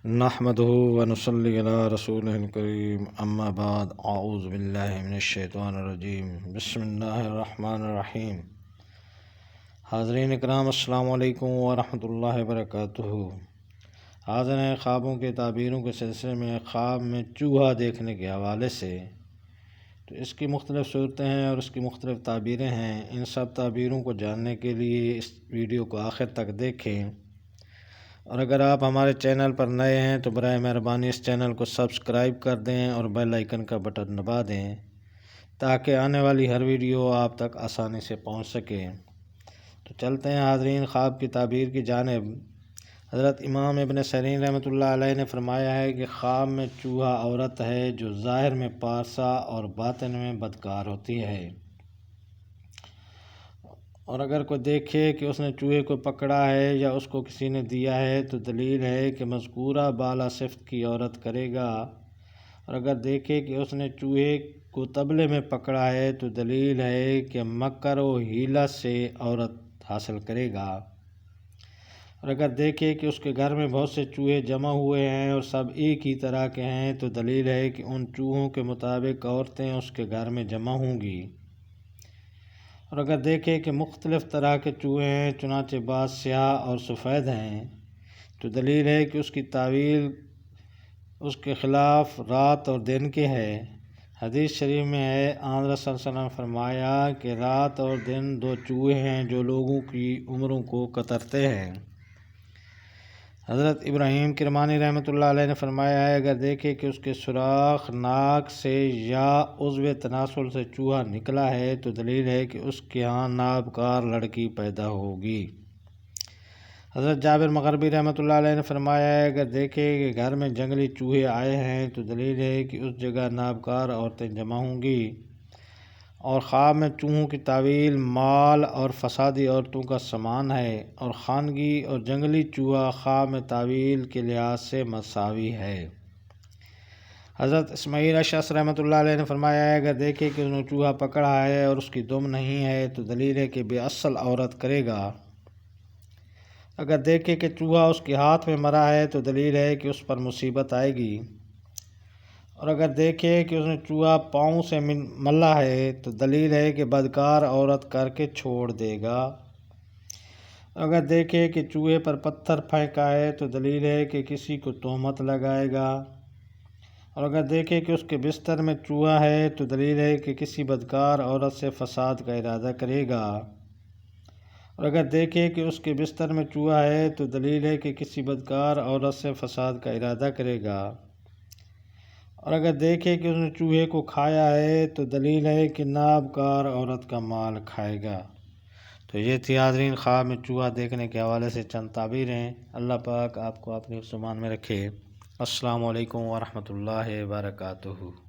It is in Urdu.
نحمده ونصلي علی رسولہ الکریم اما بعد اعوذ باللہ من الشیطان الرجیم بسم اللہ الرحمن الرحیم۔ حاضرین اکرام السلام علیکم ورحمۃ اللہ وبرکاتہ۔ حاضر ہیں خوابوں کے تعبیروں کے سلسلے میں خواب میں چوہا دیکھنے کے حوالے سے۔ تو اس کی مختلف صورتیں ہیں اور اس کی مختلف تعبیریں ہیں۔ ان سب تعبیروں کو جاننے کے لیے اس ویڈیو کو آخر تک دیکھیں، اور اگر آپ ہمارے چینل پر نئے ہیں تو برائے مہربانی اس چینل کو سبسکرائب کر دیں اور بیل آئیکن کا بٹن دبا دیں تاکہ آنے والی ہر ویڈیو آپ تک آسانی سے پہنچ سکے۔ تو چلتے ہیں حاضرین خواب کی تعبیر کی جانب۔ حضرت امام ابن سیرین رحمۃ اللہ علیہ نے فرمایا ہے کہ خواب میں چوہا عورت ہے جو ظاہر میں پارسا اور باطن میں بدکار ہوتی ہے، اور اگر کوئی دیکھے کہ اس نے چوہے کو پکڑا ہے یا اس کو کسی نے دیا ہے تو دلیل ہے کہ مذکورہ بالا صفت کی عورت کرے گا، اور اگر دیکھے کہ اس نے چوہے کو طبلے میں پکڑا ہے تو دلیل ہے کہ مکر و حیلہ سے عورت حاصل کرے گا، اور اگر دیکھے کہ اس کے گھر میں بہت سے چوہے جمع ہوئے ہیں اور سب ایک ہی طرح کے ہیں تو دلیل ہے کہ ان چوہوں کے مطابق عورتیں اس کے گھر میں جمع ہوں گی، اور اگر دیکھے کہ مختلف طرح کے چوہے ہیں چنانچہ بعض سیاہ اور سفید ہیں تو دلیل ہے کہ اس کی تعویل اس کے خلاف رات اور دن کے ہے۔ حدیث شریف میں ہے آن رسول صلی اللہ علیہ وسلم نے فرمایا کہ رات اور دن دو چوہے ہیں جو لوگوں کی عمروں کو کترتے ہیں۔ حضرت ابراہیم کرمانی رحمۃ اللہ علیہ نے فرمایا ہے اگر دیکھے کہ اس کے سوراخ ناک سے یا عضو تناسل سے چوہا نکلا ہے تو دلیل ہے کہ اس کے ہاں نابکار لڑکی پیدا ہوگی۔ حضرت جابر مغربی رحمۃ اللہ علیہ نے فرمایا ہے اگر دیکھے کہ گھر میں جنگلی چوہے آئے ہیں تو دلیل ہے کہ اس جگہ نابکار عورتیں جمع ہوں گی، اور خواب میں چوہوں کی تعویل مال اور فسادی عورتوں کا سامان ہے، اور خانگی اور جنگلی چوہا خواب میں تعویل کے لحاظ سے مساوی ہے۔ حضرت اسماعیل اشعث رحمۃ اللہ علیہ نے فرمایا ہے اگر دیکھے کہ انہوں چوہا پکڑا ہے اور اس کی دم نہیں ہے تو دلیل ہے کہ بے اصل عورت کرے گا، اگر دیکھے کہ چوہا اس کے ہاتھ میں مرا ہے تو دلیل ہے کہ اس پر مصیبت آئے گی، اور اگر دیکھے کہ اس نے چوہا پاؤں سے ملا ہے تو دلیل ہے کہ بدکار عورت کر کے چھوڑ دے گا، اگر دیکھے کہ چوہے پر پتھر پھینکا ہے تو دلیل ہے کہ کسی کو تہمت لگائے گا، اور اگر دیکھے کہ اس کے بستر میں چوہا ہے تو دلیل ہے کہ کسی بدکار عورت سے فساد کا ارادہ کرے گا، اور اگر دیکھے کہ اس کے بستر میں چوہا ہے تو دلیل ہے کہ کسی بدکار عورت سے فساد کا ارادہ کرے گا، اور اگر دیکھے کہ اس نے چوہے کو کھایا ہے تو دلیل ہے کہ نابکار عورت کا مال کھائے گا۔ تو یہ تھی حاضرین خواب میں چوہا دیکھنے کے حوالے سے چند تعبیریں۔ اللہ پاک آپ کو اپنی زبان میں رکھے۔ السلام علیکم ورحمۃ اللہ وبرکاتہ۔